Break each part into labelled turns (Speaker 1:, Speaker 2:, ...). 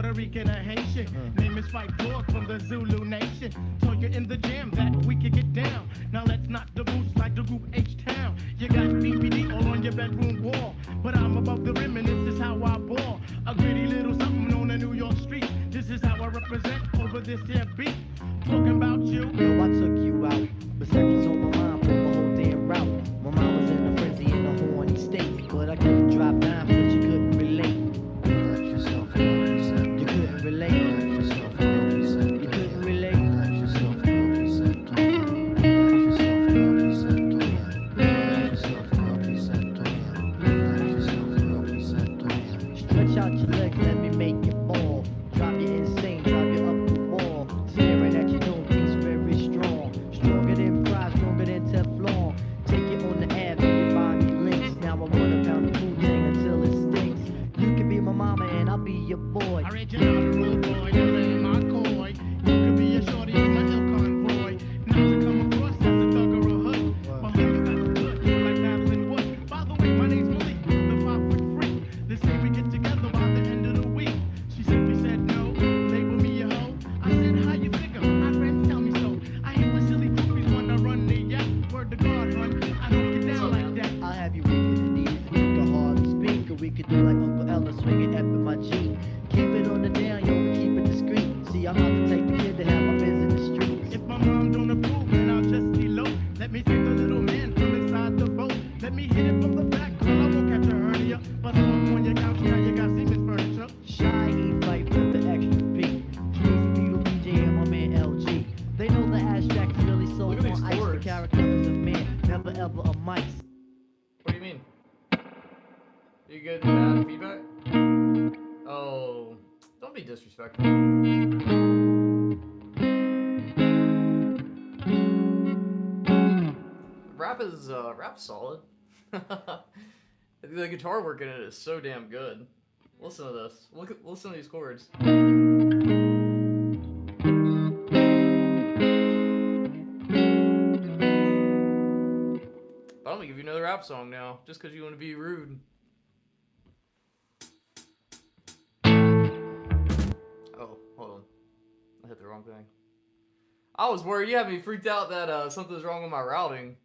Speaker 1: Puerto Rican or Haitian. Name is Fight Dog from the Zulu Nation. Told you in the jam that we could get down. Now let's knock the boots like the group H-Town. You got BBD all on your bedroom wall, but I'm above the rim and this is how I ball. A gritty little something on a New York street. This is how I represent over this here beat. Talking about you.
Speaker 2: Yo, I took you out, but sex was on my mind for the whole damn route. My mind was in a frenzy in a horny state, but I couldn't drop down because you couldn't relate. You couldn't relate. You couldn't relate. Stretch out your legs, let me make you fall. Drop you insane, drop you up the wall. Staring at your dome piece very strong. Stronger than pride, stronger than Teflon. Take it on the ab, your body links. Now I wanna pound the Wu-Tang until it stinks. You can be my mama and I'll be your boy.
Speaker 1: I read your rude boy, you're in my coy. You could be a shorty in my ill convoy. Not to come across as a thug or a hood. But hood, you got the good, like Madeline Wood. By the way, my name's Malik, the 5-foot freak. They say we get together by the end of the week. She simply said no, label me a hoe. I said, how you figure? My friends tell me so. I hate when silly groupies wanna run the yak. Word to God, hun, I don't get down like that.
Speaker 2: I'll have you weak in the knees, weak or hard to speak. Or we could do like Uncle Ella, swinging up in my Jeep. Keep it on the down, yo, we keep it discreet. See, I'm about to take the kid to have my biz in the streets.
Speaker 1: If my mom don't approve, then I'll just elope. Let me take the little man from inside the boat. Let me hit it from the back, girl, I won't catch a hernia. But off on your couch, now you got Siemens furniture.
Speaker 2: Shy, he fight for the extra beat. Tracy Beetle, DJ, and my man LG. They know the abstract is really so
Speaker 3: Look at these
Speaker 2: on ice. The
Speaker 3: chords.
Speaker 2: character is a man, never ever a mice.
Speaker 3: What do you mean? You good bad feedback? Oh, don't be disrespectful. Rap's solid. The guitar work in it is so damn good. Listen to this. Listen to these chords. But I'm gonna give you another rap song now, just because you want to be rude. Oh, hold on. I hit the wrong thing. I was worried. You had me freaked out that something's wrong with my routing.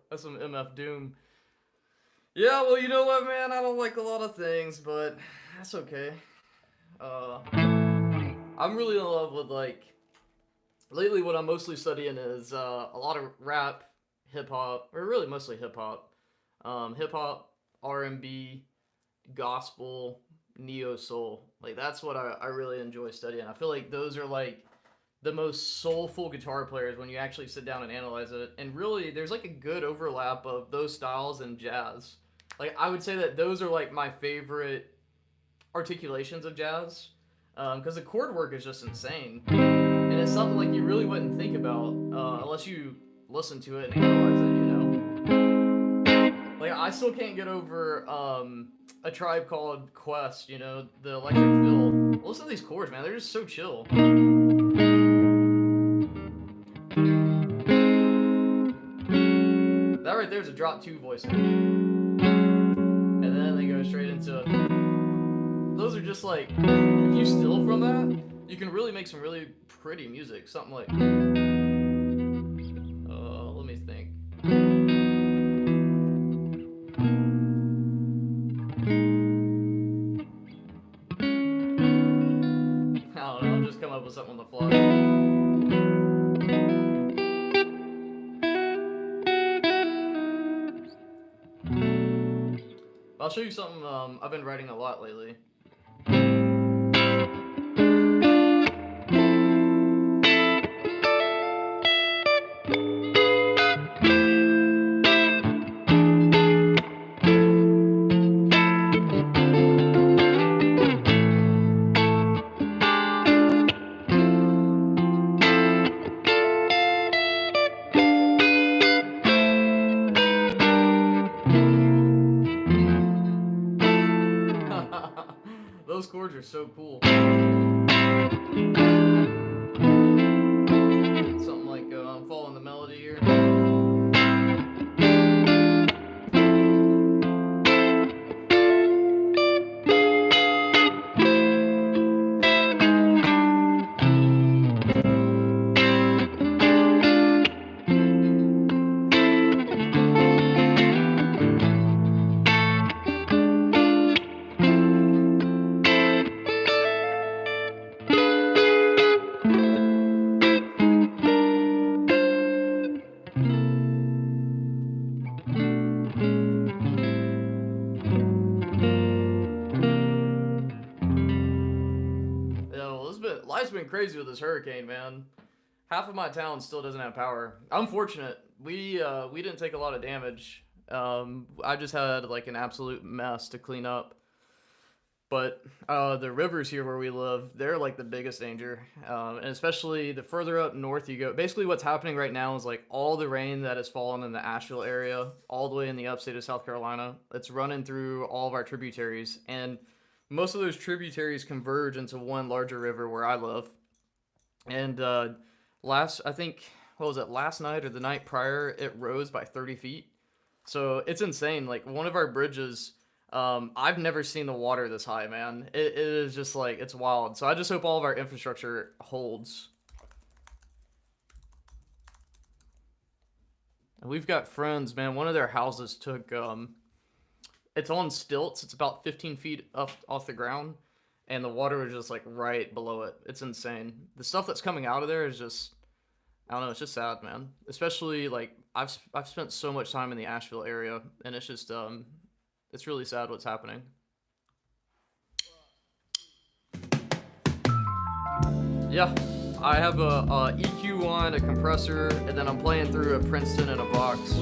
Speaker 3: That's some MF Doom. Yeah, well, you know what, man? I don't like a lot of things, but that's okay. I'm really in love with, like, lately what I'm mostly studying is a lot of rap, hip hop, or really mostly hip hop, R&B, gospel, neo soul. Like that's what I really enjoy studying. I feel like those are like the most soulful guitar players when you actually sit down and analyze it. And really, there's like a good overlap of those styles and jazz. Like I would say that those are like my favorite articulations of jazz, because the chord work is just insane, and it's something like you really wouldn't think about unless you listen to it and analyze it. Like I still can't get over a Tribe Called Quest. The electric fill. Listen to these chords, man. They're just so chill. That right there is a drop 2 voicing, and then they go straight into. Those are just like, if you steal from that, you can really make some really pretty music. Something like, let me think. I don't know, I'll just come up with something on the fly. I'll show you something I've been writing a lot lately. Those chords are so cool. Something like I'm following the melody here. Life's been crazy with this hurricane, man. Half of my town still doesn't have power. I'm fortunate. We didn't take a lot of damage. I just had like an absolute mess to clean up. But the rivers here where we live, they're like the biggest danger. And especially the further up north you go. Basically what's happening right now is like all the rain that has fallen in the Asheville area, all the way in the upstate of South Carolina, it's running through all of our tributaries. And most of those tributaries converge into one larger river where I live. And last night or the night prior, it rose by 30 feet. So it's insane. Like one of our bridges, I've never seen the water this high, man. It is just like, it's wild. So I just hope all of our infrastructure holds. And we've got friends, man. One of their houses took, it's on stilts. It's about 15 feet up off the ground. And the water was just like right below it. It's insane. The stuff that's coming out of there is just, I don't know, it's just sad, man. Especially like I've spent so much time in the Asheville area, and it's just it's really sad what's happening. Yeah, I have a EQ on, a compressor, and then I'm playing through a Princeton and a Vox.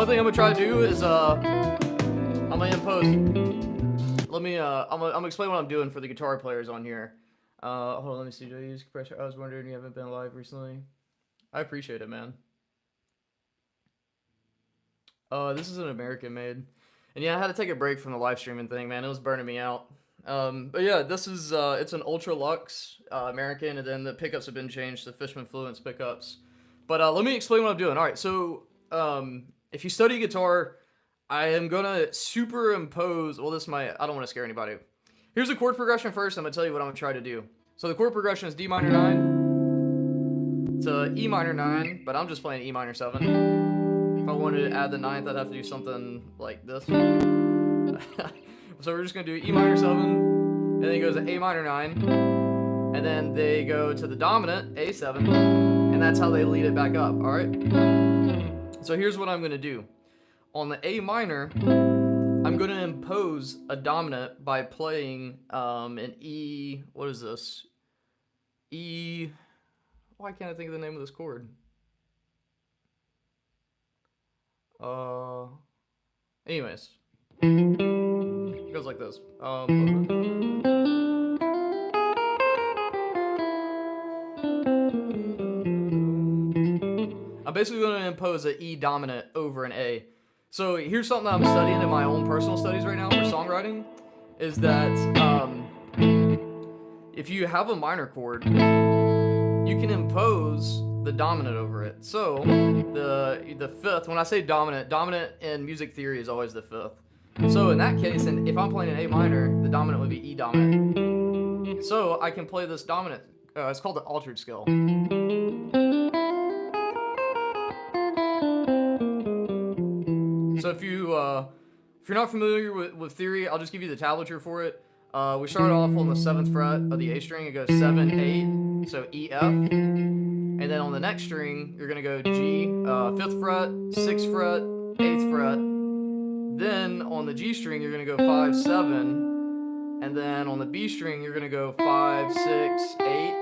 Speaker 3: One thing I'm gonna try to do is I'm gonna impose. Let me I'm gonna explain what I'm doing for the guitar players on here. Hold on, let me see. Do I use compressor? I was wondering, you haven't been live recently. I appreciate it, man. This is an American made. And yeah, I had to take a break from the live streaming thing, man. It was burning me out. But yeah, this is, it's an Ultra Lux American, and then the pickups have been changed to Fishman Fluence pickups. But let me explain what I'm doing. All right, so if you study guitar, I am gonna superimpose, well, this might, I don't want to scare anybody. Here's the chord progression first. I'm gonna tell you what I'm gonna try to do. So the chord progression is D minor 9 to E minor 9, but I'm just playing E minor 7. If I wanted to add the 9th, I'd have to do something like this. So we're just gonna do E minor 7, and then it goes to A minor 9, and then they go to the dominant, A7, and that's how they lead it back up, alright? So here's what I'm gonna do. On the A minor, I'm gonna impose a dominant by playing an E, what is this? E, why can't I think of the name of this chord? Anyways. It goes like this. I'm basically going to impose an E dominant over an A. So here's something that I'm studying in my own personal studies right now for songwriting, is that if you have a minor chord, you can impose the dominant over it. So the fifth, when I say dominant in music theory is always the fifth. So in that case, and if I'm playing an A minor, the dominant would be E dominant. So I can play this dominant, it's called the altered scale. So if you're not familiar with theory, I'll just give you the tablature for it. We start off on the 7th fret of the A string. It goes 7, 8, so E, F. And then on the next string, you're going to go G, 5th fret, 6th fret, 8th fret. Then on the G string, you're going to go 5, 7. And then on the B string, you're going to go 5, 6, 8.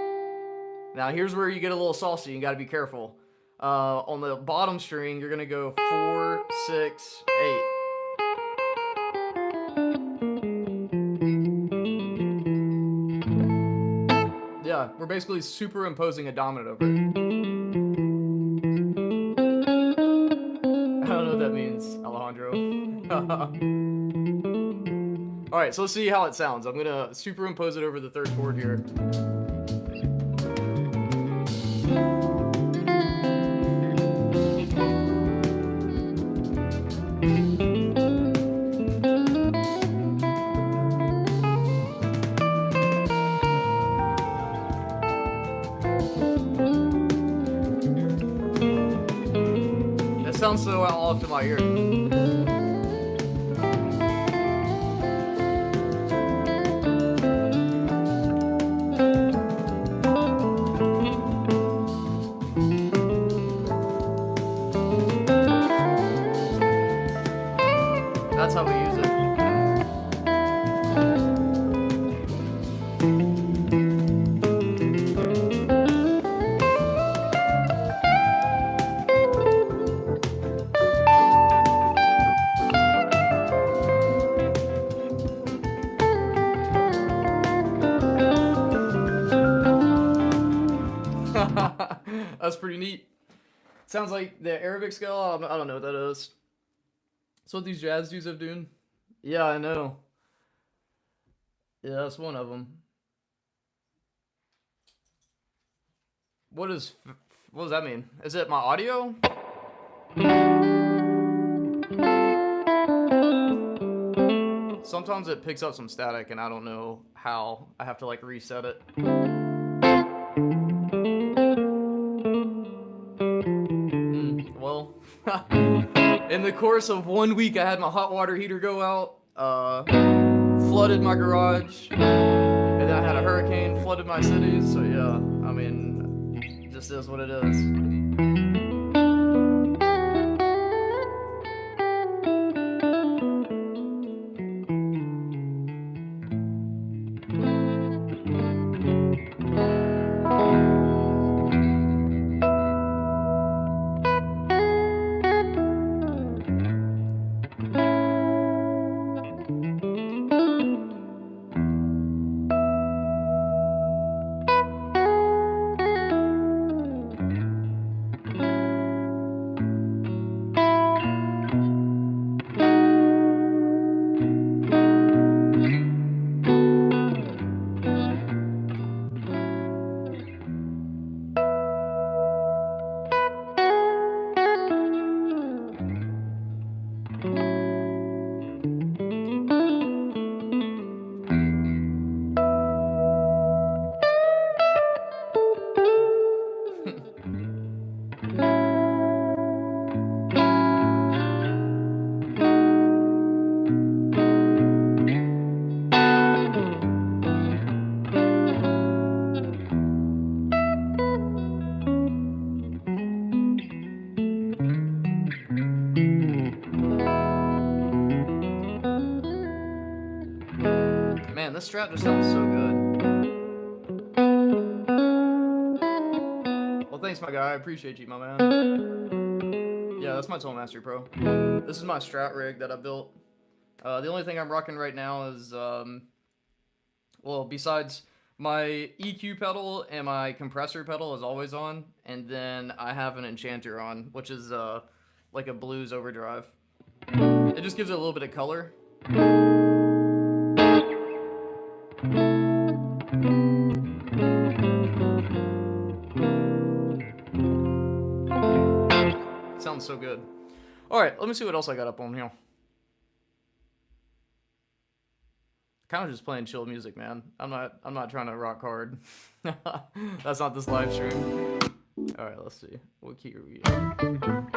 Speaker 3: Now here's where you get a little saucy. You got to be careful. On the bottom string, you're going to go 4, 6, 8. Yeah, we're basically superimposing a dominant over it. I don't know what that means, Alejandro. Alright, so let's see how it sounds. I'm going to superimpose it over the third chord here. Sounds so off to my ear. That's how we use it. That's pretty neat. Sounds like the Arabic scale. I don't know what that is. That's what these jazz dudes have doing. Yeah, I know. Yeah, that's one of them. What does that mean? Is it my audio? Sometimes it picks up some static and I don't know how. I have to like reset it. Well, in the course of 1 week, I had my hot water heater go out, flooded my garage, and then I had a hurricane, flooded my city, so yeah, I mean, it just is what it is. this Strat just sounds so good. Well, thanks, my guy. I appreciate you, my man. Yeah, that's my Tool Mastery Pro. This is my Strat rig that I built. The only thing I'm rocking right now is, well, besides my EQ pedal and my compressor pedal is always on, and then I have an enchanter on, which is like a blues overdrive. It just gives it a little bit of color. Sounds so good. All right, let me see what else I got up on here. Kind of just playing chill music, man. I'm not trying to rock hard. That's not this live stream. All right, let's see. What key are we in?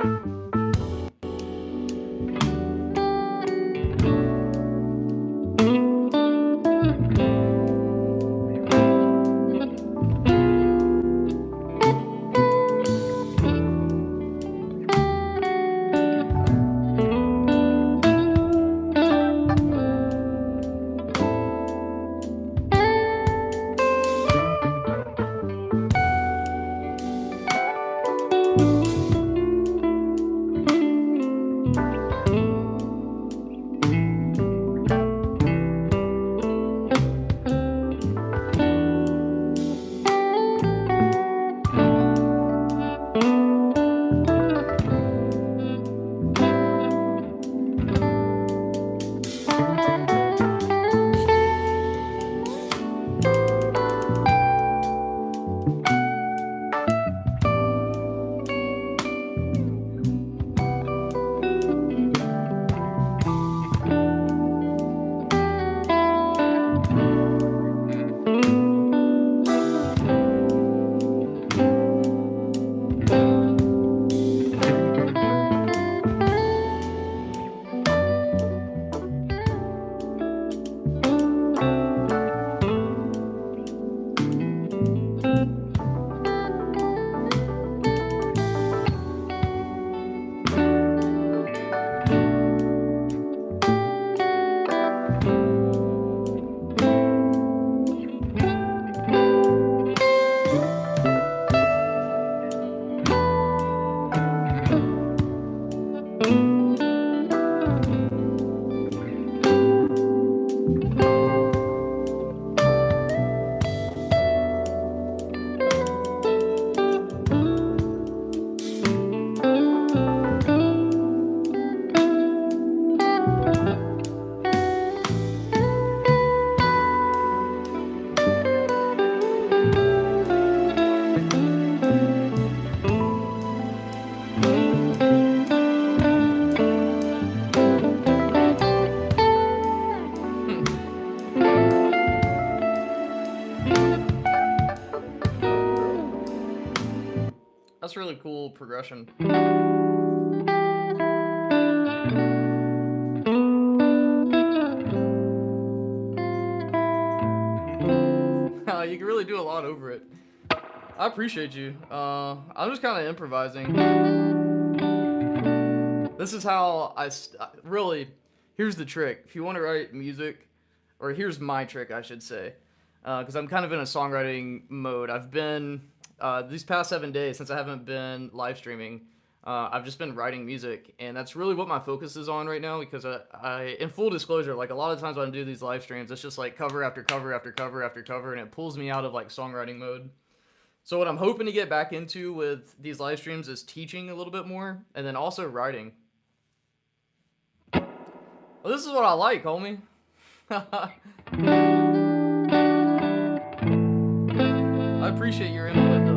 Speaker 3: That's really cool progression. You can really do a lot over it. I appreciate you. I'm just kind of improvising. This is how really, here's the trick. If you want to write music, or here's my trick, I should say, because I'm kind of in a songwriting mode. I've been, these past 7 days, since I haven't been live streaming, I've just been writing music, and that's really what my focus is on right now, because I in full disclosure, like a lot of times when I do these live streams, it's just like cover after cover after cover after cover, and it pulls me out of like songwriting mode. So what I'm hoping to get back into with these live streams is teaching a little bit more, and then also writing. Well, this is what I like, homie. I appreciate your input, though.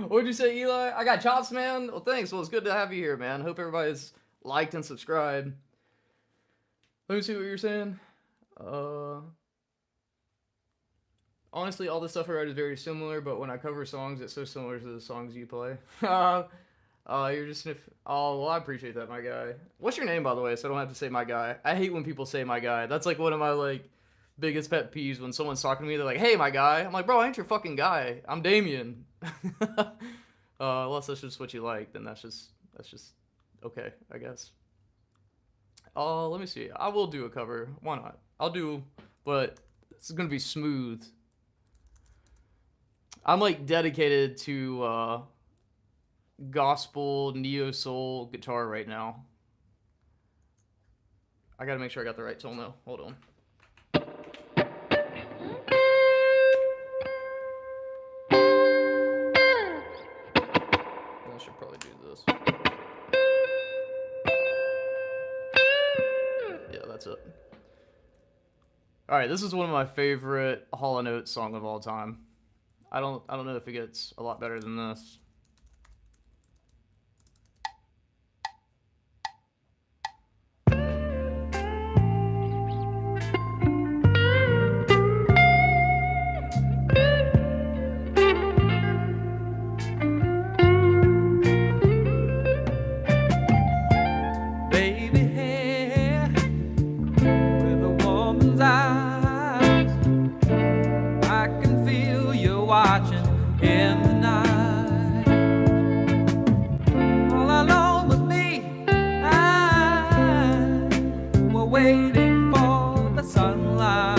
Speaker 3: What'd you say, Eli? I got chops, man. Well, thanks. Well, it's good to have you here, man. Hope everybody's liked and subscribed. Let me see what you're saying. Honestly, all the stuff I write is very similar, but when I cover songs, it's so similar to the songs you play. You're just oh, well, I appreciate that, my guy. What's your name, by the way, so I don't have to say my guy? I hate when people say my guy. That's like one of my like biggest pet peeves when someone's talking to me. They're like, "Hey, my guy." I'm like, "Bro, I ain't your fucking guy. I'm Damien." Unless that's just what you like, then that's just okay, I guess. Let me see. I will do a cover. Why not? I'll do, but it's gonna be smooth. I'm like dedicated to gospel neo soul guitar right now. I gotta make sure I got the right tone though. Hold on. I should probably do this. Yeah, that's it. All right, this is one of my favorite Hall & Oates song of all time. I don't know if it gets a lot better than this.
Speaker 4: Baby hair with a woman's eyes, I can feel you watching in the night. All alone with me, we're waiting for the sunlight.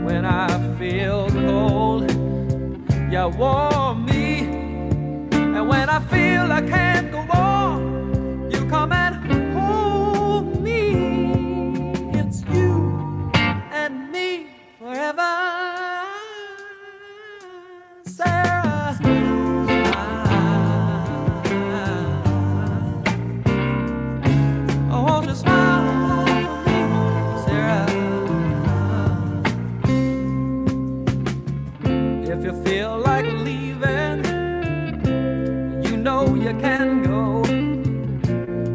Speaker 4: When I feel cold, you warm me, and when I feel I can't go on, you come and hold me. It's you and me forever, Sarah. Oh, won't you smile for me, Sarah? If you feel like leaving, you know you can go,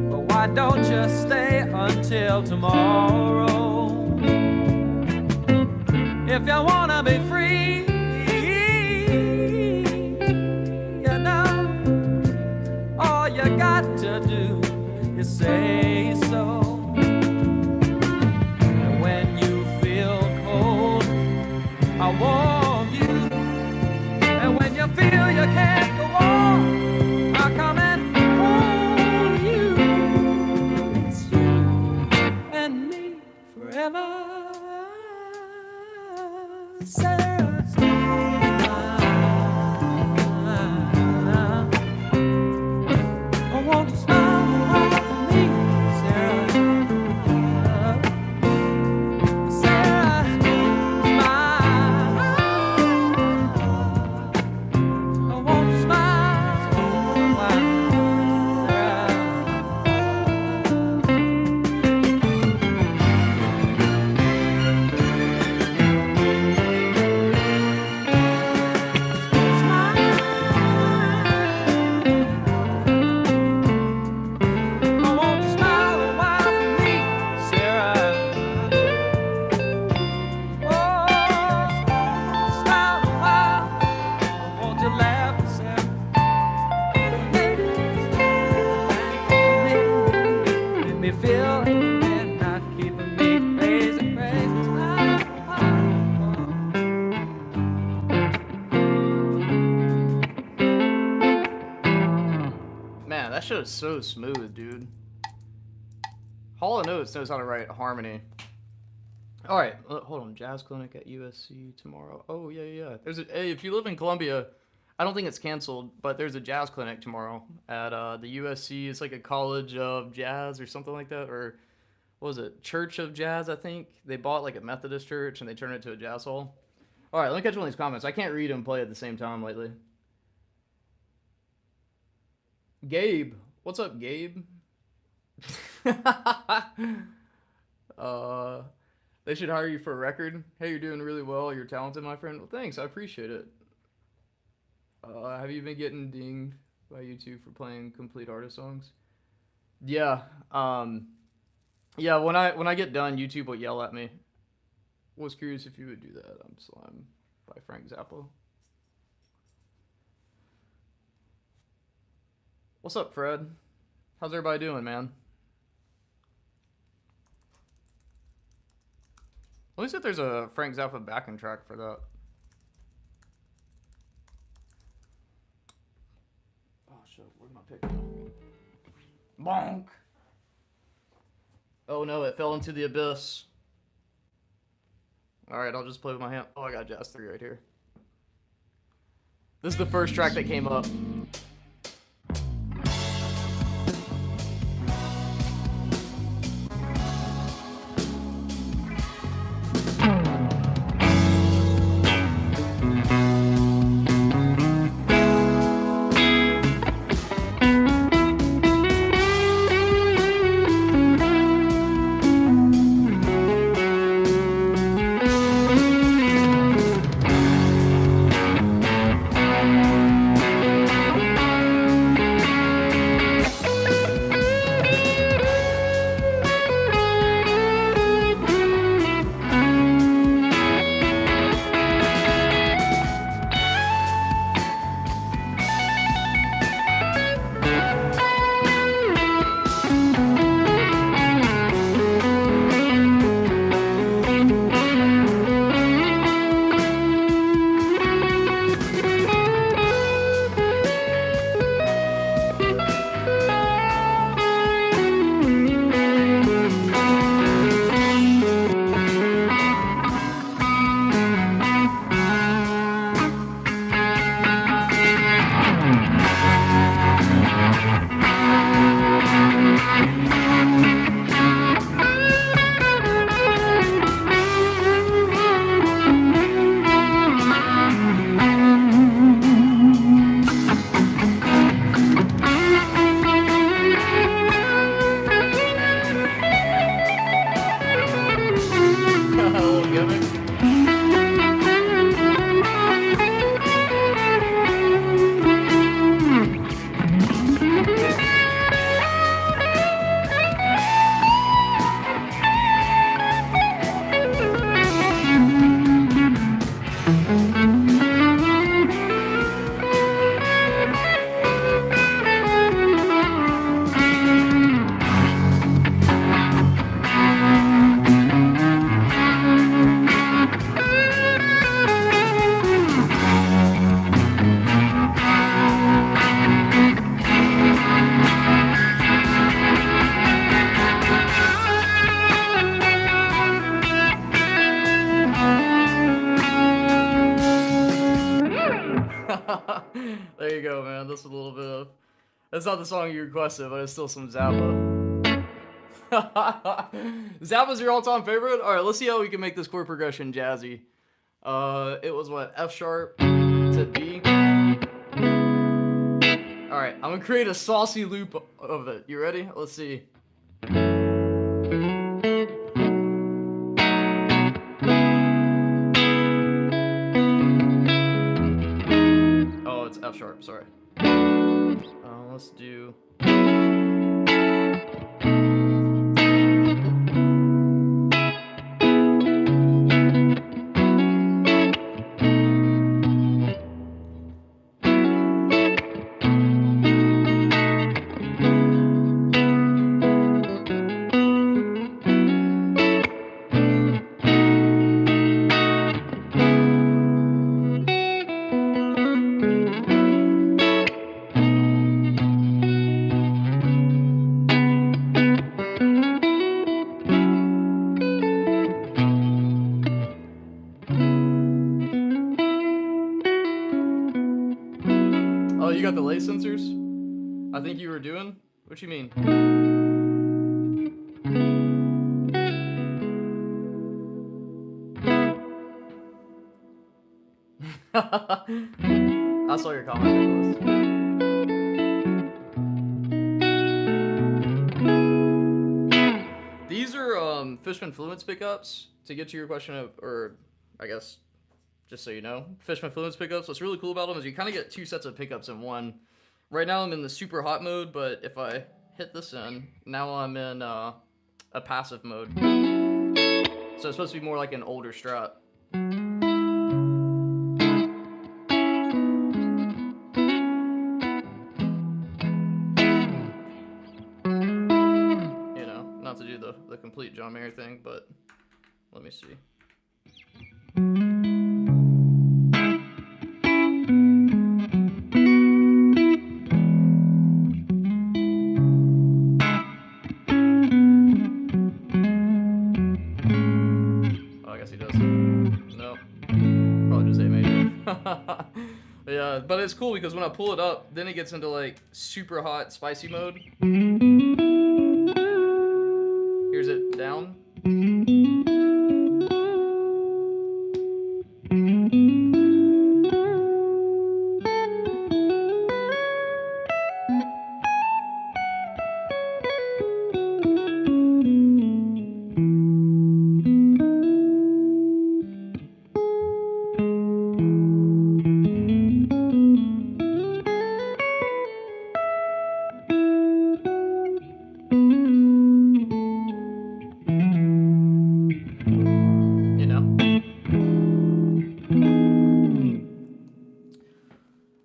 Speaker 4: but why don't you stay until tomorrow? If you wanna be free, you know, all you got to do is say so. And when you feel cold, I warm you, and when you feel you can't go on, I'll come and hold you. It's you and me forever, Sarah. Oh, won't you smile for me, Sarah? Sarah, smile. Oh, won't you smile, Sarah? Oh, won't you smile a while for me, Sarah? Oh, smile a while. Won't you laugh, Sarah? Make me feel and not keeping me crazy, crazy. Smile a while.
Speaker 3: Man, that shit is so smooth, dude. Hall & Oates knows how to write harmony. All right, hold on. Jazz clinic at USC tomorrow. Oh yeah. There's hey, if you live in Columbia, I don't think it's canceled, but there's a jazz clinic tomorrow at the USC. It's like a college of jazz or something like that, or what was it? Church of Jazz, I think. They bought like a Methodist church and they turned it to a jazz hall. All right, let me catch one of these comments. I can't read and play at the same time lately. Gabe, what's up, Gabe? They should hire you for a record. Hey, you're doing really well. You're talented, my friend. Well, thanks. I appreciate it. Have you been getting dinged by YouTube for playing complete artist songs? Yeah. Yeah. When I get done, YouTube will yell at me. Was curious if you would do that. I'm Slime by Frank Zappa. What's up, Fred? How's everybody doing, man? Let me see if there's a Frank Zappa backing track for that. Oh shit, where'd my pick go? Bonk! Oh no, it fell into the abyss. Alright, I'll just play with my hand. Oh, I got Jazz 3 right here. This is the first track that came up. There you go, man. That's a little bit of... That's not the song you requested, but it's still some Zappa. Zappa's your all-time favorite? Alright, let's see how we can make this chord progression jazzy. It was what? F sharp to B. Alright, I'm gonna create a saucy loop of it. You ready? Let's see. Oh, it's F sharp, sorry. Let's do... Oh, you got the late sensors? I think you were doing? What you mean? I saw your comment, Nicholas. These are fish Fishman Fluence pickups, to get to your question of, or I guess, just so you know, Fishman Fluence pickups, what's really cool about them is you kind of get two sets of pickups in one. Right now I'm in the super hot mode, but if I hit this in, now I'm in a passive mode. So it's supposed to be more like an older Strat. You know, not to do the complete John Mayer thing, but let me see. Oh, I guess he does. No. Probably just A major. Yeah, but it's cool because when I pull it up, then it gets into like super hot, spicy mode. Here's it down.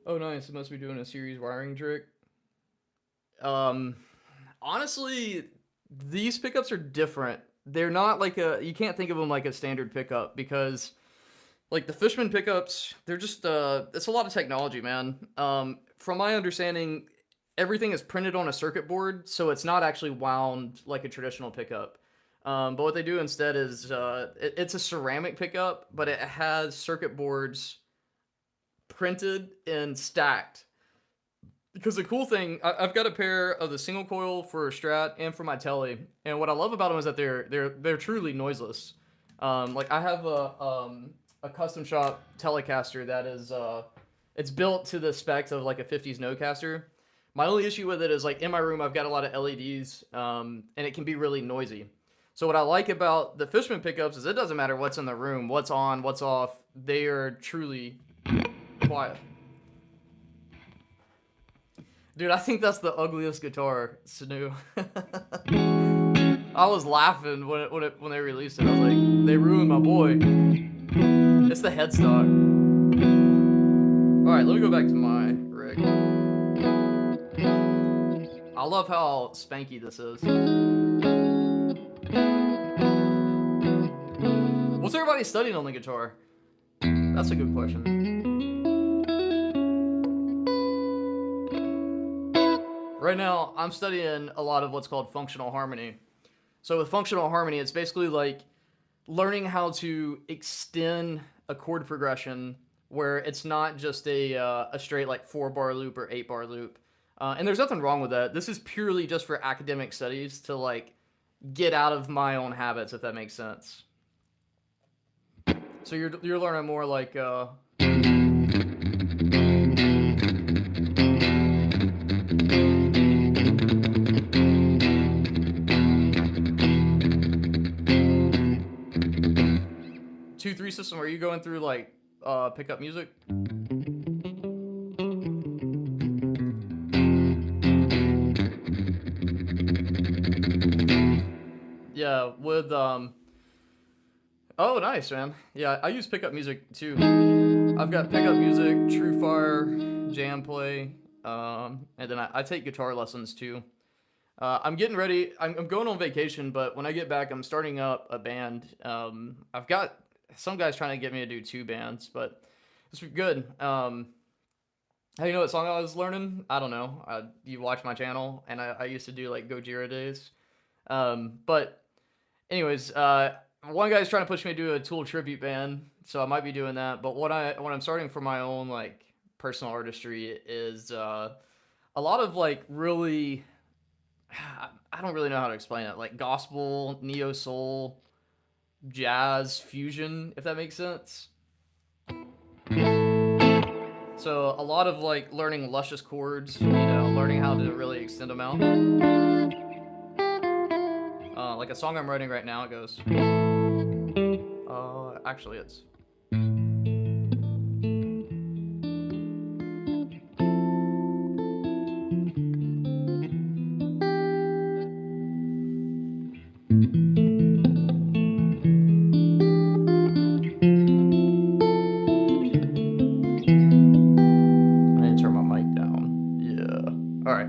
Speaker 3: Oh, nice. It must be doing a series wiring trick. Honestly, these pickups are different. They're not like you can't think of them like a standard pickup because, like, the Fishman pickups, they're just, it's a lot of technology, man. From my understanding, everything is printed on a circuit board, so it's not actually wound like a traditional pickup. But what they do instead is, it's a ceramic pickup, but it has circuit boards printed and stacked. Because the cool thing, I've got a pair of the single coil for a Strat and for my Tele, and what I love about them is that they're truly noiseless. Like I have a custom shop Telecaster that is it's built to the specs of like a 50s Nodecaster. My only issue with it is like in my room I've got a lot of LEDs, and it can be really noisy. So what I like about the Fishman pickups is it doesn't matter what's in the room, what's on, what's off. They are truly quiet. Dude, I think that's the ugliest guitar, Sanu. I was laughing when they released it. I was like, they ruined my boy. It's the headstock. Alright, let me go back to my rig. I love how spanky this is. What's everybody studying on the guitar? That's a good question. Right now, I'm studying a lot of what's called functional harmony. So with functional harmony, it's basically like learning how to extend a chord progression where it's not just a straight like 4-bar loop or 8-bar loop. And there's nothing wrong with that. This is purely just for academic studies to like get out of my own habits, if that makes sense. So you're learning more like 2-3 system. Are you going through like pickup music? Yeah, with oh, nice, man. Yeah, I use pickup music too. I've got pickup music, TrueFire, Jam Play, and then I take guitar lessons too. I'm getting ready. I'm going on vacation, but when I get back, I'm starting up a band. I've got some guys trying to get me to do 2 bands, but it's good. How do you know what song I was learning? I don't know. You watch my channel, and I used to do like Gojira days. But anyways, one guy's trying to push me to do a Tool tribute band, so I might be doing that. But what I'm starting for my own like personal artistry is a lot of like really, I don't really know how to explain it, like gospel, neo soul, jazz fusion, if that makes sense. So a lot of like learning luscious chords, you know, learning how to really extend them out. like a song I'm writing right now, it goes. Actually, it's. I need to turn my mic down. Yeah. All right.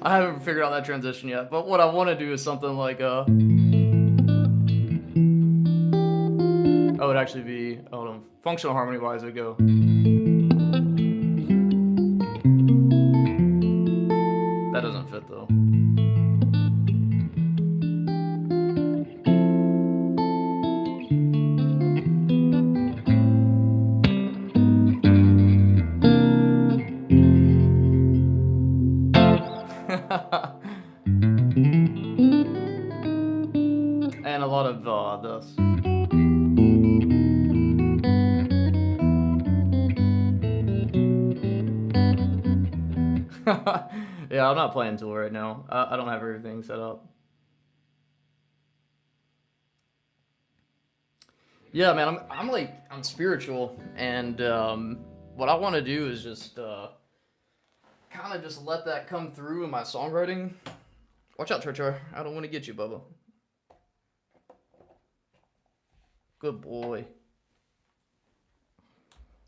Speaker 3: I haven't figured out that transition yet, but what I want to do is something like oh, it would actually be, hold on, functional harmony wise, it would go. That doesn't fit though. And a lot of this. Yeah, I'm not playing Tool right now. I don't have everything set up. Yeah, man, I'm spiritual, and what I want to do is just kind of just let that come through in my songwriting. Watch out, Church. I don't want to get you, Bubba. Good boy.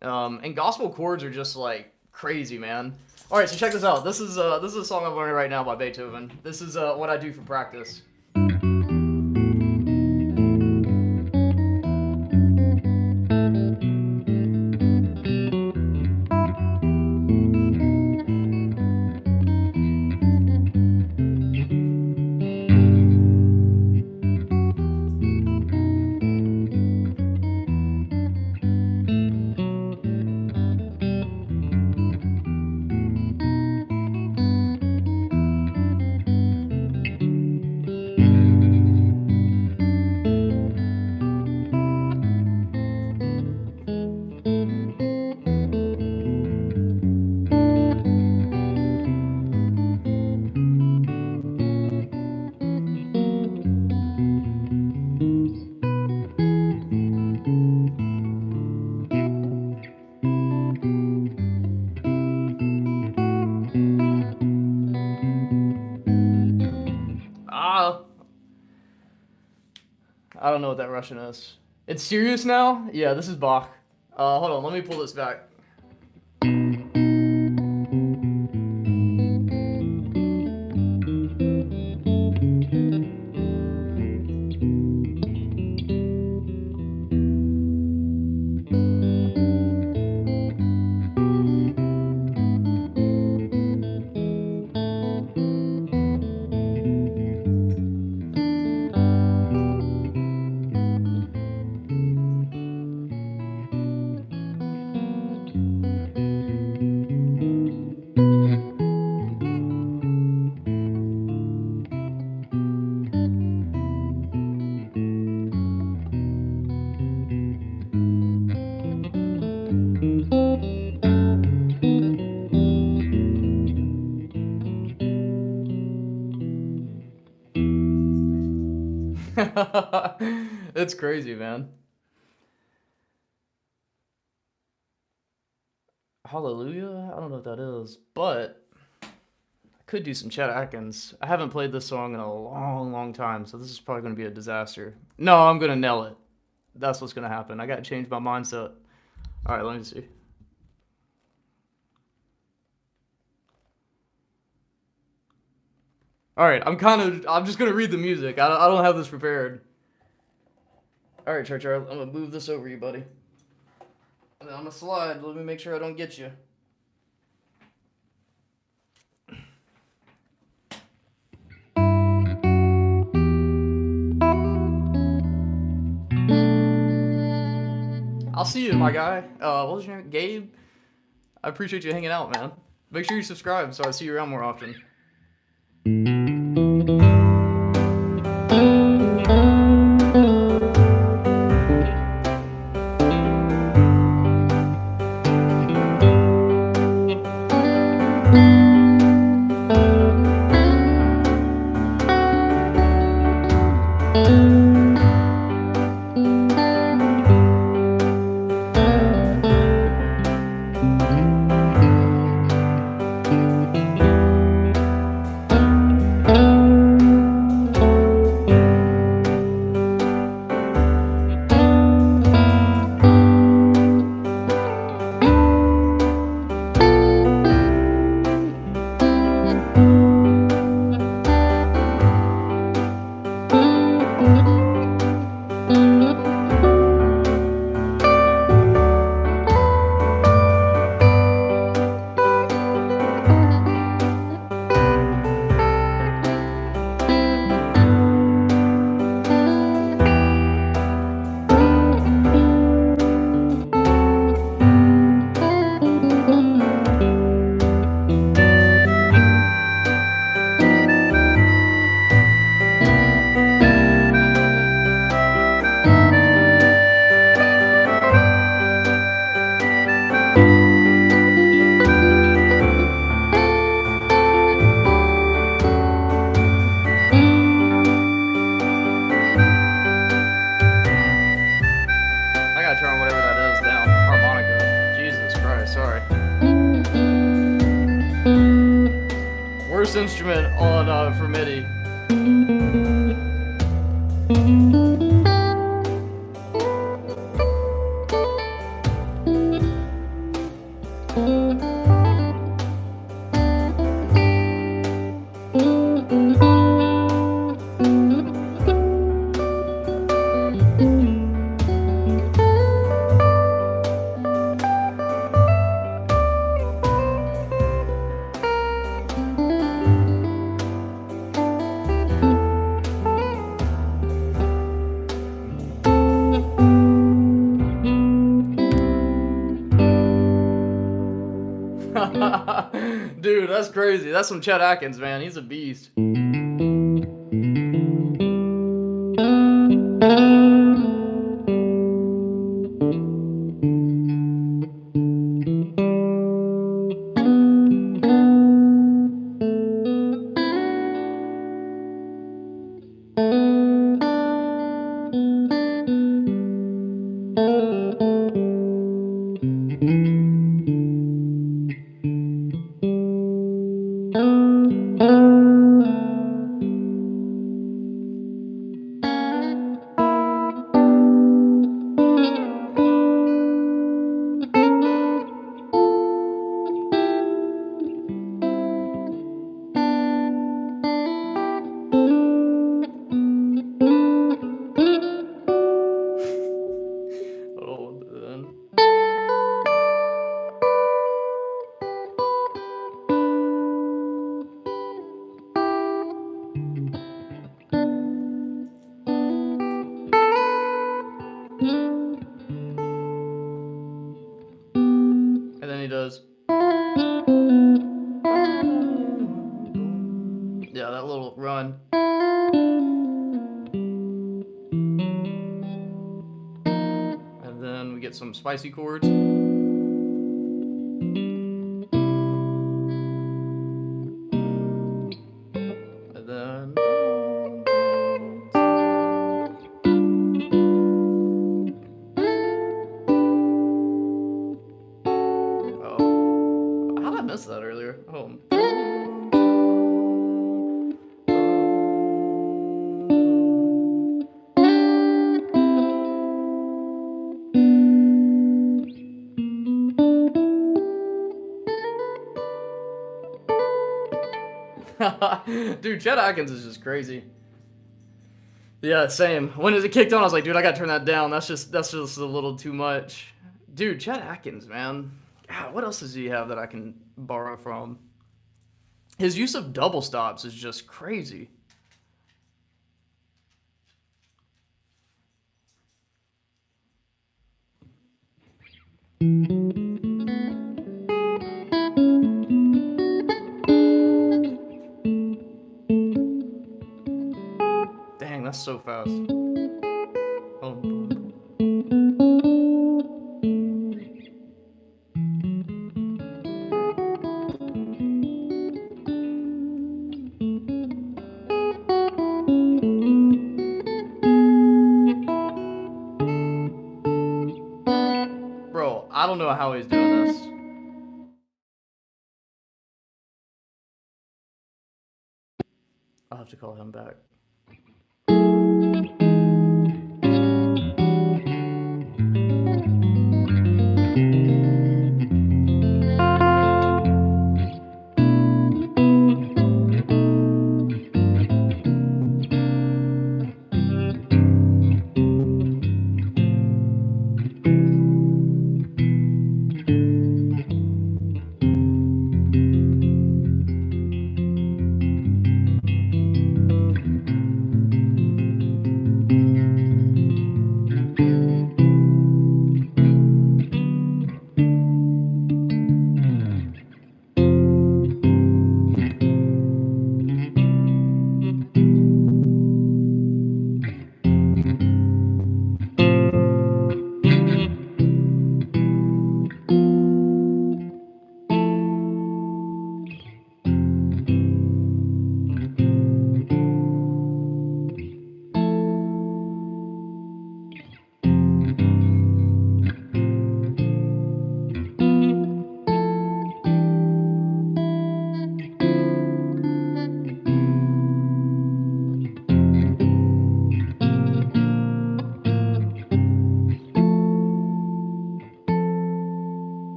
Speaker 3: And gospel chords are just like crazy, man. All right, so check this out. This is a song I'm learning right now by Beethoven. This is what I do for practice. I don't know what that Russian is. It's serious now? Yeah, this is Bach. Hold on, let me pull this back. It's crazy, man. Hallelujah? I don't know what that is, but I could do some Chet Atkins. I haven't played this song in a long, long time, so this is probably going to be a disaster. No, I'm going to nail it. That's what's going to happen. I got to change my mindset. All right, let me see. All right, I'm just going to read the music. I don't have this prepared. All right, Church, I'm going to move this over you, buddy. And then I'm going to slide. Let me make sure I don't get you. see you, my guy. What was your name? Gabe? I appreciate you hanging out, man. Make sure you subscribe so I see you around more often. I gotta turn whatever that is down. Harmonica. Jesus Christ, sorry. Worst instrument on for MIDI. Dude, that's crazy. That's some Chet Atkins, man. He's a beast. Oh, then. And then he does. Yeah, that little run. And then we get some spicy chords. And then. Oh. How did I miss that earlier? Oh. Dude, Chet Atkins is just crazy. Yeah, same. When it kicked on, I was like, dude, I gotta turn that down. That's just a little too much. Dude, Chet Atkins, man. God, what else does he have that I can borrow from? His use of double stops is just crazy. Dang, that's so fast. Oh. Bro, I don't know how he's doing this. I'll have to call him back.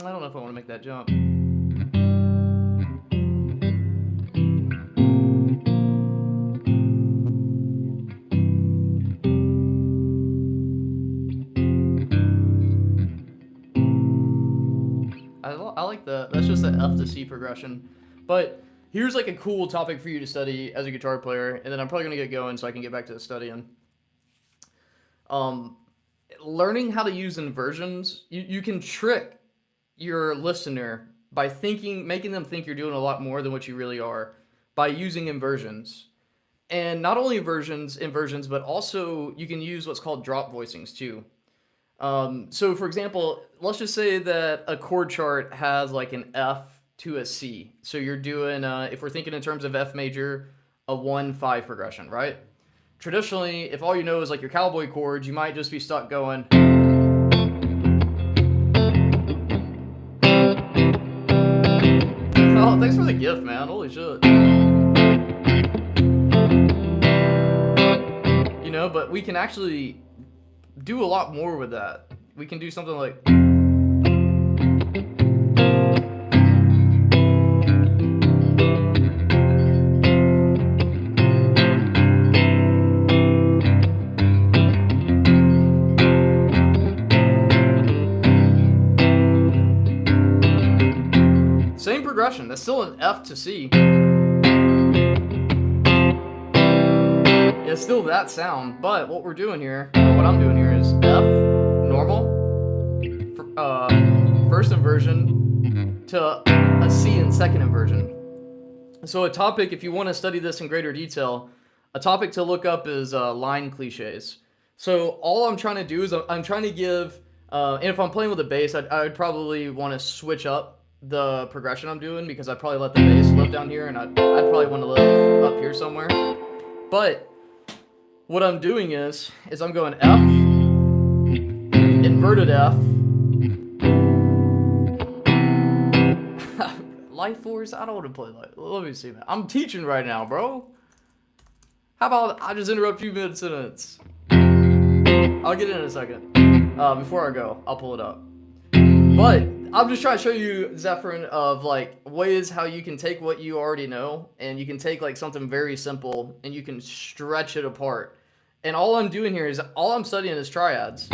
Speaker 3: I don't know if I want to make that jump. I like that. That's just an F to C progression. But here's like a cool topic for you to study as a guitar player, and then I'm probably gonna get going so I can get back to the studying. Learning how to use inversions, you can trick your listener by making them think you're doing a lot more than what you really are by using inversions. And not only inversions, but also you can use what's called drop voicings too. So for example, let's just say that a chord chart has like an F to a C. So you're doing, if we're thinking in terms of F major, a 1-5 progression, right? Traditionally, if all you know is like your cowboy chords, you might just be stuck going. Oh, thanks for the gift, man. Holy shit. You know, but we can actually do a lot more with that. We can do something like. Same progression. That's still an F to C. It's still that sound, but what we're doing here, or what I'm doing here is F, normal, first inversion, to a C in second inversion. So a topic, if you want to study this in greater detail, a topic to look up is line cliches. So all I'm trying to do is I'm trying to give, and if I'm playing with a bass, I would probably want to switch up the progression I'm doing, because I'd probably let the bass live down here, and I'd probably want to live up here somewhere. But what I'm doing is I'm going F, inverted F, light fours. I don't want to play light. Let me see, man. I'm teaching right now, bro. How about I just interrupt you mid-sentence? I'll get in a second. Before I go, I'll pull it up. But I'm just trying to show you, Zephyrin, of like ways how you can take what you already know, and you can take like something very simple and you can stretch it apart. And all I'm doing here is all I'm studying is triads.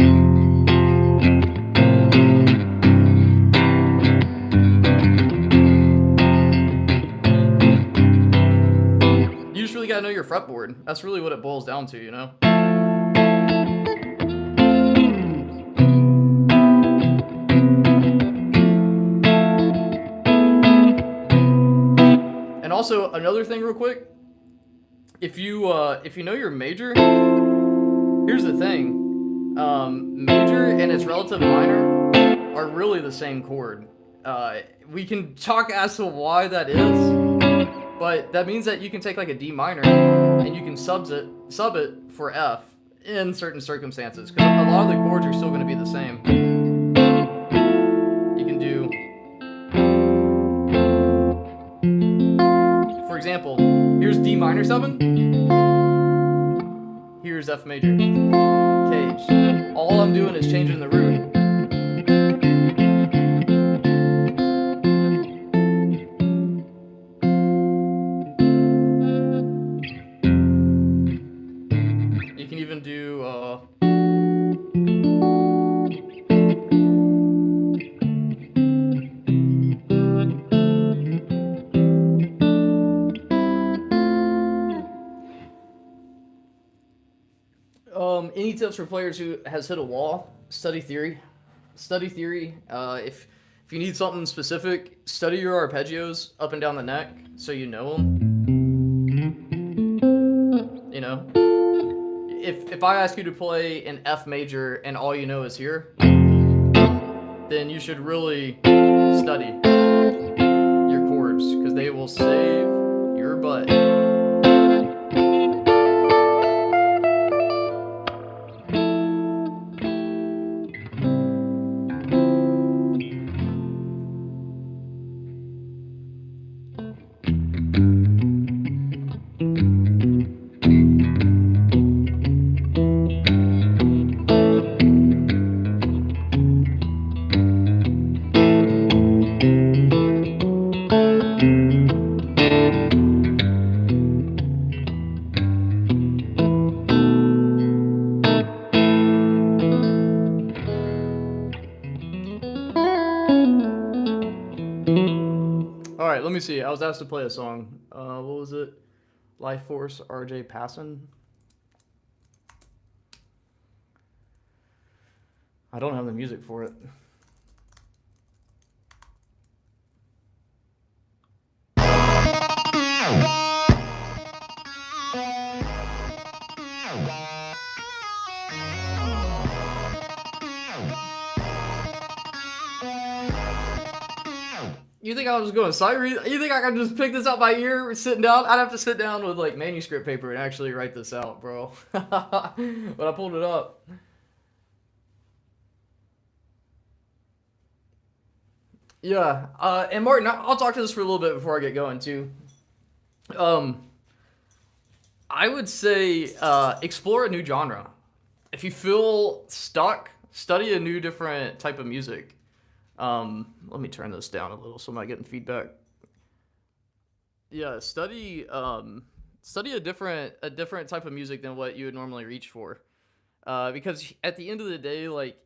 Speaker 3: really gotta know your fretboard. That's really what it boils down to, you know? And also, another thing real quick, if you know your major, here's the thing. Major and its relative minor are really the same chord. We can talk as to why that is, but that means that you can take like a D minor and you can sub it for F in certain circumstances, because a lot of the chords are still going to be the same. You can do, for example, here's D minor 7, here's F major, cage. All I'm doing is changing the root. You can even do any tips for players who has hit a wall? Study theory. If you need something specific, study your arpeggios up and down the neck so you know them. You know, if I ask you to play an F major and all you know is here, then you should really study your chords, because they will save your butt. Alright, let me see. I was asked to play a song. What was it? Life Force, RJ Passon? I don't have the music for it. You think I was going sight read? You think I can just pick this out by ear sitting down? I'd have to sit down with like manuscript paper and actually write this out, bro. But I pulled it up. Yeah, and Martin, I'll talk to this for a little bit before I get going too. I would say explore a new genre. If you feel stuck, study a new different type of music. Let me turn this down a little so I'm not getting feedback. Yeah, study a different type of music than what you would normally reach for. Because at the end of the day, like,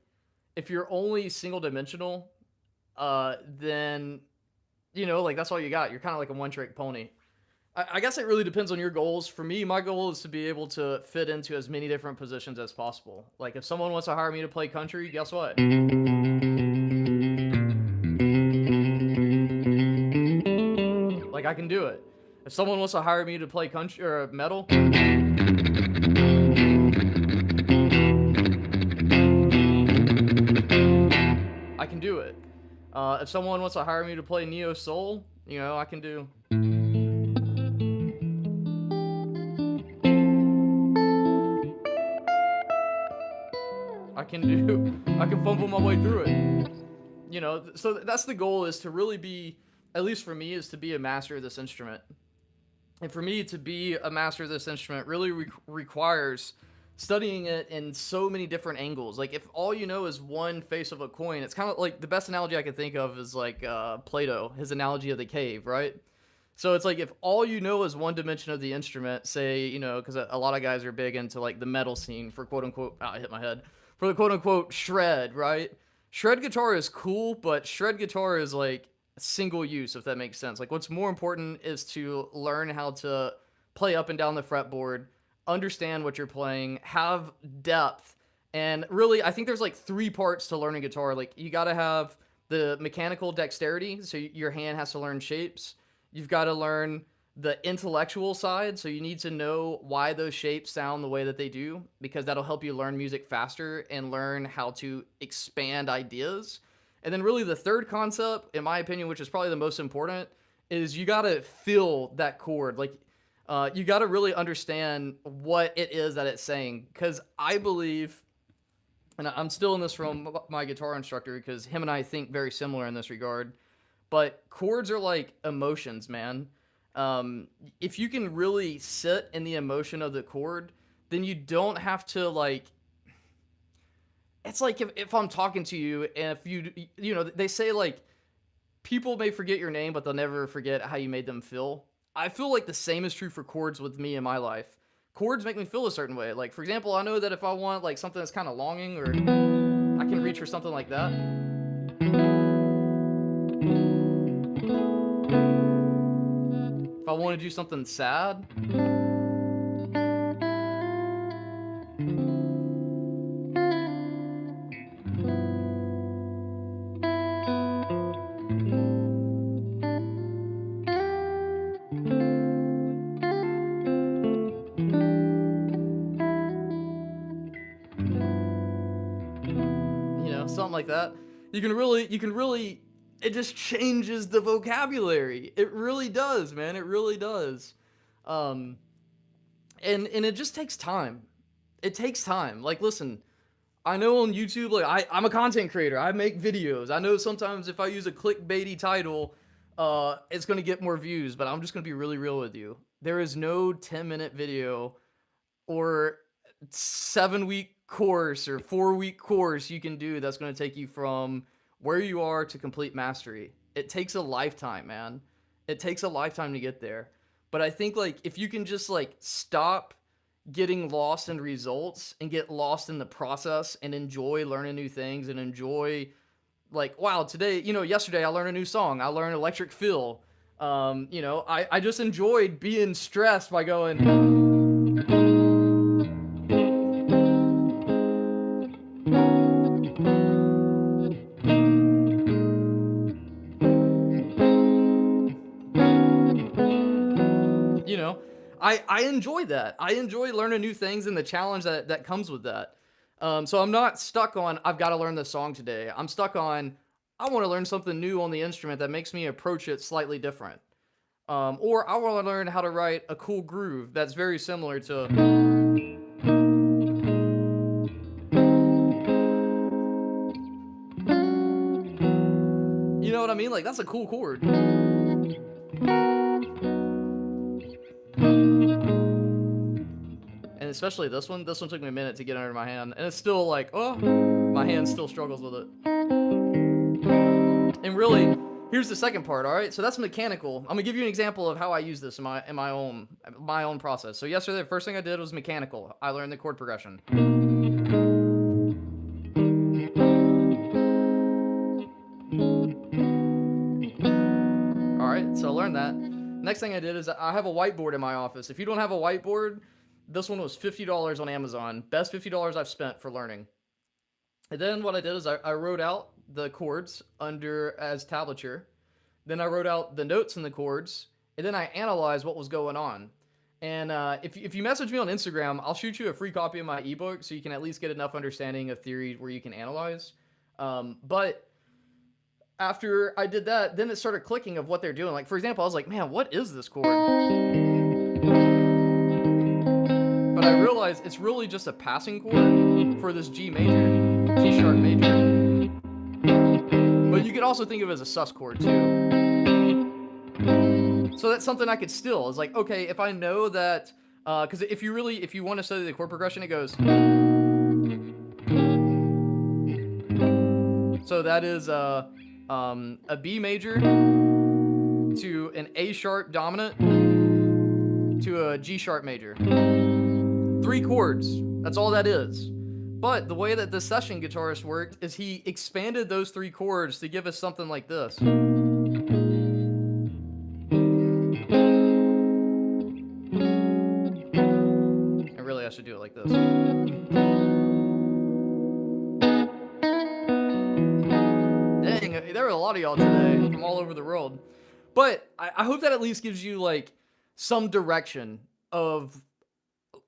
Speaker 3: if you're only single dimensional, then, you know, like, that's all you got. You're kind of like a one-trick pony. I guess it really depends on your goals. For me, my goal is to be able to fit into as many different positions as possible. Like, if someone wants to hire me to play country, guess what? Like, I can do it. If someone wants to hire me to play country or metal, I can do it. If someone wants to hire me to play neo soul, you know, I can do. I can fumble my way through it. You know, so that's the goal, is to really be, at least for me, is to be a master of this instrument. And for me to be a master of this instrument really requires studying it in so many different angles. Like, if all you know is one face of a coin, it's kind of like, the best analogy I could think of is like Plato, his analogy of the cave, right? So it's like, if all you know is one dimension of the instrument, say, you know, because a lot of guys are big into like the metal scene for quote unquote, I hit my head, for the quote unquote shred, right? Shred guitar is cool, but shred guitar is like single use, if that makes sense. Like, what's more important is to learn how to play up and down the fretboard, understand what you're playing, have depth. And really, I think there's like 3 parts to learning guitar. Like, you got to have the mechanical dexterity, so your hand has to learn shapes. You've got to learn the intellectual side, so you need to know why those shapes sound the way that they do, because that'll help you learn music faster and learn how to expand ideas. And then really the third concept, in my opinion, which is probably the most important, is you got to feel that chord. Like, you got to really understand what it is that it's saying, because I believe, and I'm still in this from my guitar instructor, because him and I think very similar in this regard, but chords are like emotions, man. If you can really sit in the emotion of the chord, then you don't have to, like, it's like if I'm talking to you, and if you know, they say, like, people may forget your name, but they'll never forget how you made them feel. I feel like the same is true for chords with me in my life. Chords make me feel a certain way. Like, for example, I know that if I want, like, something that's kind of longing, or I can reach for something like that. If I want to do something sad, something like that, you can really, it just changes the vocabulary. It really does, man. It really does. And it just takes time. It takes time. Like, listen, I know on YouTube, like, I'm a content creator. I make videos. I know sometimes if I use a clickbaity title, it's going to get more views, but I'm just going to be really real with you. There is no 10-minute video or 7-week course or 4-week course you can do that's going to take you from where you are to complete mastery. It takes a lifetime, man. It takes a lifetime to get there. But I think, like, if you can just, like, stop getting lost in results and get lost in the process and enjoy learning new things and enjoy, like, wow, today, yesterday I learned a new song. I learned Electric Feel. I just enjoyed being stressed by going, I enjoy that. I enjoy learning new things and the challenge that comes with that. So I'm not stuck on, I've got to learn this song today. I'm stuck on, I want to learn something new on the instrument that makes me approach it slightly different. Or I want to learn how to write a cool groove that's very similar to... You know what I mean? Like, that's a cool chord. And especially this one took me a minute to get under my hand, and it's still like, oh, my hand still struggles with it. And really, here's the second part. All right, so that's mechanical. I'm gonna give you an example of how I use this in my own process. So yesterday, the first thing I did was mechanical. I learned the chord progression. All right, so I learned that. Next thing I did is I have a whiteboard in my office. If you don't have a whiteboard, this one was $50 on Amazon. Best $50 I've spent for learning. And then what I did is I wrote out the chords as tablature. Then I wrote out the notes in the chords. And then I analyzed what was going on. And if you message me on Instagram, I'll shoot you a free copy of my ebook so you can at least get enough understanding of theory where you can analyze. But after I did that, then it started clicking of what they're doing. Like, for example, I was like, man, what is this chord? But I realized it's really just a passing chord for this G major, G sharp major. But you could also think of it as a sus chord too. So that's something I could still, is like, okay, if I know that, because if you want to study the chord progression, it goes. So that is a B major to an A sharp dominant to a G sharp major. 3 chords. That's all that is. But the way that the session guitarist worked is he expanded those 3 chords to give us something like this. I should do it like this. Dang, there are a lot of y'all today from all over the world. But I hope that at least gives you like some direction of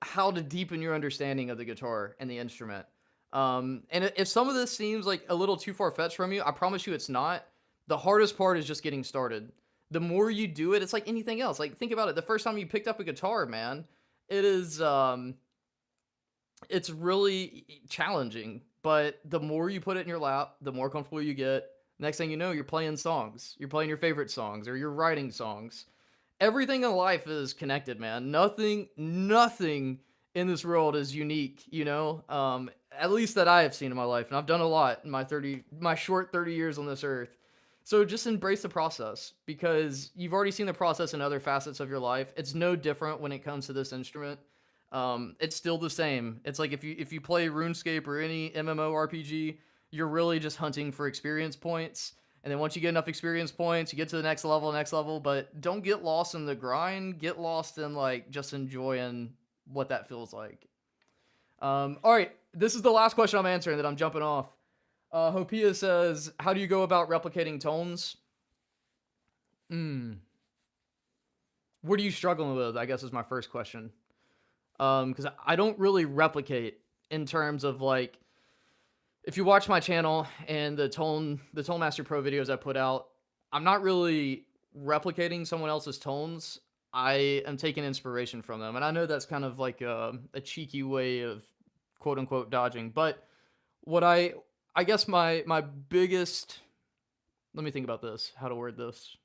Speaker 3: how to deepen your understanding of the guitar and the instrument. And if some of this seems like a little too far-fetched from you, I promise you it's not. The hardest part is just getting started. The more you do it, it's like anything else. Like, think about it. The first time you picked up a guitar, man, it is, it's really challenging. But the more you put it in your lap, the more comfortable you get. Next thing you know, you're playing songs. You're playing your favorite songs, or you're writing songs. Everything in life is connected, man. Nothing in this world is unique, you know? At least that I have seen in my life, and I've done a lot in my short 30 years on this earth. So just embrace the process, because you've already seen the process in other facets of your life. It's no different when it comes to this instrument. It's still the same. It's like if you play RuneScape or any MMORPG, you're really just hunting for experience points. And then once you get enough experience points, you get to the next level, but don't get lost in the grind. Get lost in like just enjoying what that feels like. All right, this is the last question I'm answering that I'm jumping off. Hopia says, how do you go about replicating tones? What are you struggling with, I guess, is my first question. Because I don't really replicate in terms of like, if you watch my channel and the Tone Master Pro videos I put out, I'm not really replicating someone else's tones. I am taking inspiration from them. And I know that's kind of like a cheeky way of quote unquote dodging. But what I guess my biggest, let me think about this, how to word this.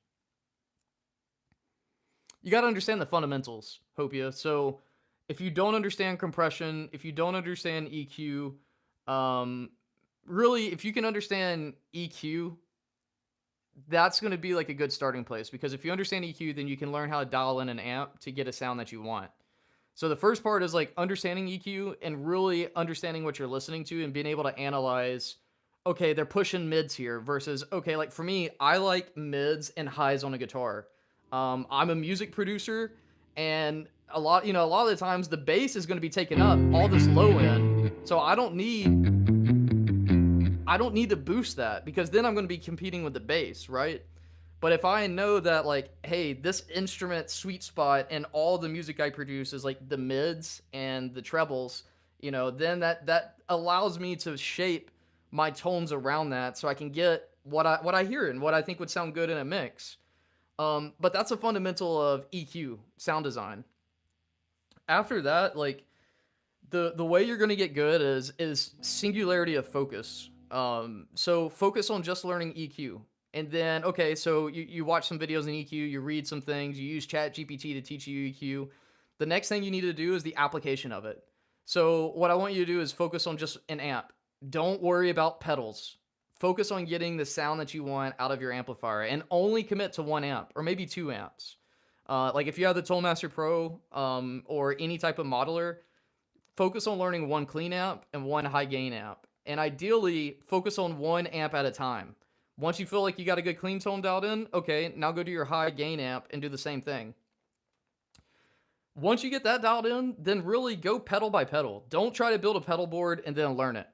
Speaker 3: You got to understand the fundamentals, Hopia. So if you don't understand compression, if you don't understand EQ, really, if you can understand EQ, that's going to be like a good starting place, because if you understand EQ, then you can learn how to dial in an amp to get a sound that you want. So the first part is like understanding EQ and really understanding what you're listening to and being able to analyze, okay, they're pushing mids here versus, okay, like for me, I like mids and highs on a guitar. I'm a music producer, and a lot of the times the bass is going to be taking up all this low end. So I don't need to boost that, because then I'm going to be competing with the bass, right? But if I know that, like, hey, this instrument sweet spot and all the music I produce is like the mids and the trebles, then that allows me to shape my tones around that, so I can get what I hear and what I think would sound good in a mix. But that's a fundamental of EQ, sound design. After that, like, the way you're going to get good is singularity of focus. So focus on just learning EQ. And then, okay, so you watch some videos in EQ, you read some things, you use ChatGPT to teach you EQ. The next thing you need to do is the application of it. So what I want you to do is focus on just an amp. Don't worry about pedals. Focus on getting the sound that you want out of your amplifier, and only commit to one amp or maybe two amps. Like if you have the Tone Master Pro or any type of modeler, focus on learning one clean amp and one high gain amp. And ideally, focus on one amp at a time. Once you feel like you got a good clean tone dialed in, okay, now go to your high gain amp and do the same thing. Once you get that dialed in, then really go pedal by pedal. Don't try to build a pedal board and then learn it.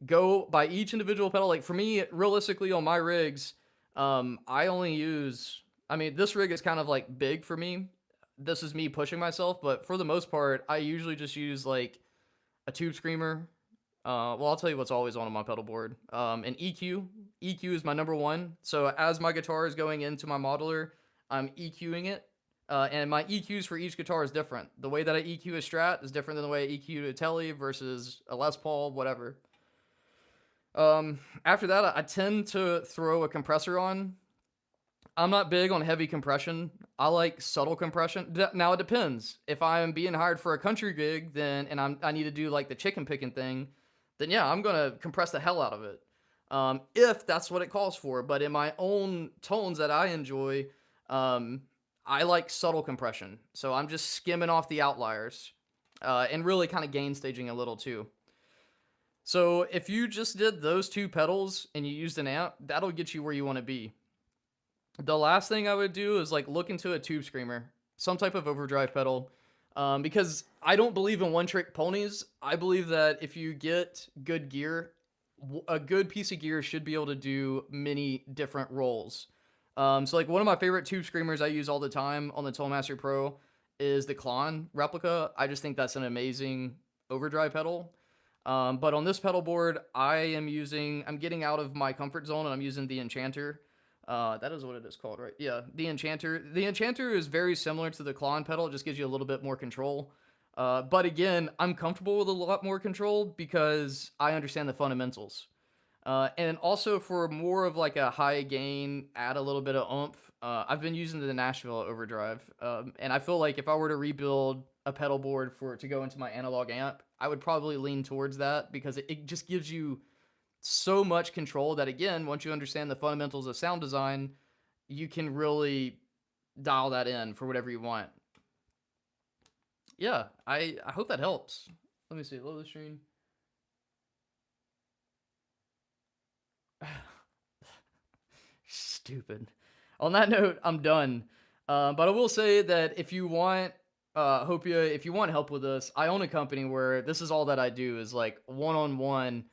Speaker 3: Go by each individual pedal. Like for me, realistically on my rigs, I only use, this rig is kind of like big for me. This is me pushing myself, but for the most part, I usually just use like a tube screamer. Well, I'll tell you what's always on my pedal board. And EQ. EQ is my number one. So as my guitar is going into my modeler, I'm EQing it. And my EQs for each guitar is different. The way that I EQ a Strat is different than the way I EQ a Tele versus a Les Paul, whatever. After that, I tend to throw a compressor on. I'm not big on heavy compression. I like subtle compression. Now it depends. If I'm being hired for a country gig, and I need to do like the chicken picking thing, then yeah, I'm gonna compress the hell out of it. If that's what it calls for. But in my own tones that I enjoy, I like subtle compression. So I'm just skimming off the outliers, and really kind of gain staging a little too. So if you just did those two pedals and you used an amp, that'll get you where you want to be. The last thing I would do is like look into a tube screamer, some type of overdrive pedal. Because I don't believe in one-trick ponies. I believe that if you get good gear, a good piece of gear should be able to do many different roles. So like one of my favorite tube screamers I use all the time on the Toolmaster Pro is the Klon replica. I just think that's an amazing overdrive pedal. But on this pedal board, I'm getting out of my comfort zone and I'm using the Enchanter. That is what it is called, right? Yeah, the Enchanter. The Enchanter is very similar to the Klon pedal. It just gives you a little bit more control. But again, I'm comfortable with a lot more control because I understand the fundamentals. And also for more of like a high gain, add a little bit of oomph. I've been using the Nashville overdrive, and I feel like if I were to rebuild a pedal board for it to go into my analog amp, I would probably lean towards that because it just gives you so much control that again, once you understand the fundamentals of sound design, you can really dial that in for whatever you want. Yeah, I hope that helps. Let me see, load the screen. Stupid. On that note, I'm done. But I will say that if you want, if you want help with this, I own a company where this is all that I do is like one-on-one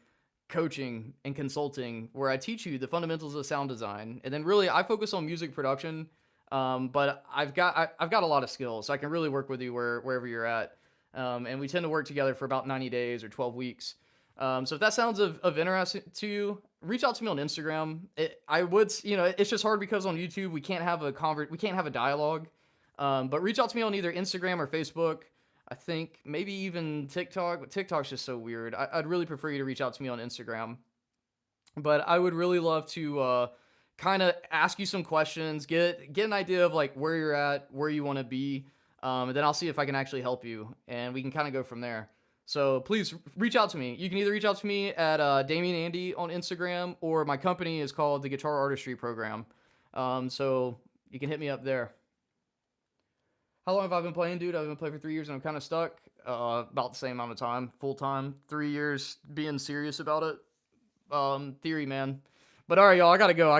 Speaker 3: coaching and consulting, where I teach you the fundamentals of sound design, and then really I focus on music production. But I've got a lot of skills, so I can really work with you wherever you're at. And we tend to work together for about 90 days or 12 weeks. So if that sounds of interest to you, reach out to me on Instagram. It's just hard because on YouTube we can't have a dialogue. But reach out to me on either Instagram or Facebook. I think maybe even TikTok, but TikTok's just so weird. I'd really prefer you to reach out to me on Instagram. But I would really love to kind of ask you some questions, get an idea of like where you're at, where you want to be, and then I'll see if I can actually help you, and we can kind of go from there. So please reach out to me. You can either reach out to me at Damien Andy on Instagram, or my company is called the Guitar Artistry Program. So you can hit me up there. How long have I been playing, dude? I've been playing for 3 years and I'm kind of stuck. About the same amount of time, full time. 3 years being serious about it. Theory, man. But all right, y'all, I gotta go.